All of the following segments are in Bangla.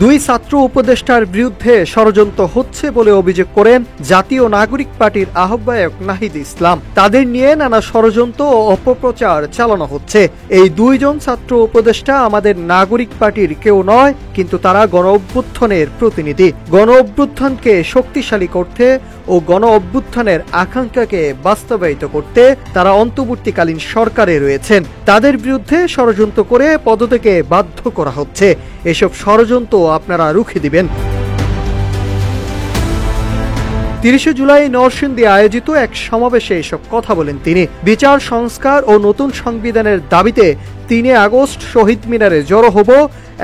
দুই ছাত্র উপদেষ্টার বিরুদ্ধে ষড়যন্ত্র হচ্ছে বলে অভিযোগ করেন জাতীয় নাগরিক পার্টির আহ্বায়ক নাহিদ ইসলাম। তাদের নিয়ে নানা ষড়যন্ত্র ও অপপ্রচার চালানো হচ্ছে। এই দুইজন ছাত্র উপদেষ্টা আমাদের নাগরিক পার্টির কেউ নয়, কিন্তু তারা গণ অভ্যুত্থানের প্রতিনিধি। গণ অভ্যুত্থানকে শক্তিশালী করতে ও গণ অভ্যুত্থানের আকাঙ্ক্ষাকে বাস্তবায়িত করতে তারা অন্তর্বর্তীকালীন সরকারে রয়েছেন। তাদের বিরুদ্ধে ষড়যন্ত্র করে পদত্যাগে বাধ্য করা হচ্ছে। এসব ষড়যন্ত্র আপনারা রুখে দিবেন। ৩০ জুলাই নরসিংদী আয়োজিত এক সমাবেশে এসব কথা বলেন তিনি। বিচার সংস্কার ও নতুন সংবিধানের দাবিতে ৩ আগস্ট শহীদ মিনারে জড়ো হব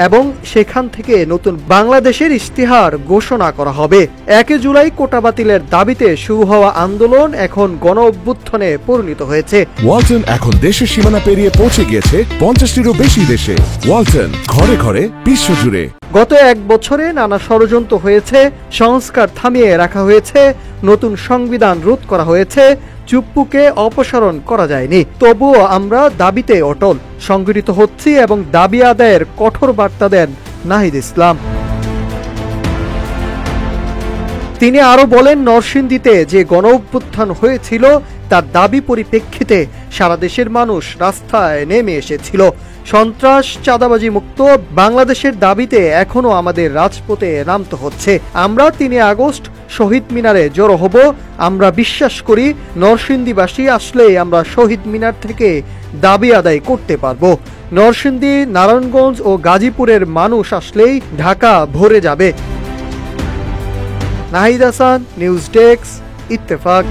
এবং সেখান থেকে নতুন বাংলাদেশের ইশতেহার ঘোষণা করা হবে। ১ জুলাই কোটা বাতিলের দাবিতে শুরু হওয়া আন্দোলন এখন গণ অভ্যুত্থানে পরিণত হয়েছে। ওয়ালটন এখন দেশের সীমানা পেরিয়ে পৌঁছে গিয়েছে ৫০টিরও বেশি দেশে। ওয়ালটন, ঘরে ঘরে, বিশ্বজুড়ে। গত ১ বছরে নানা ষড়যন্ত্র হয়েছে, সংস্কার থামিয়ে রাখা হয়েছে, নতুন সংবিধান রোধ করা হয়েছে, চুপ্পুকে অপসারণ করা যায়নি। তবুও আমরা দাবিতে অটল, সংগঠিত হচ্ছি এবং দাবি আদায়ের কঠোর বার্তা দেন নাহিদ ইসলাম। তিনি আরো বলেন, নরসিংদীতে যে গণ অভ্যুত্থান হয়েছিল তার দাবি পরিপ্রেক্ষিতে সারা দেশের মানুষ রাস্তায় নেমে এসেছিল। সন্ত্রাস, চাঁদাবাজি মুক্ত বাংলাদেশের দাবিতে এখনো আমাদের রাজপথে নামতে হচ্ছে। আমরা ৩ আগস্ট শহীদ মিনারে জড়ো হব। আমরা বিশ্বাস করি নরসিংদীবাসী আসলেই আমরা শহীদ মিনার থেকে দাবি আদায় করতে পারবো। নরসিংদী, নারায়ণগঞ্জ ও গাজীপুরের মানুষ আসলেই ঢাকা ভরে যাবে। Nahid Hasan, news desk, Ittefaq.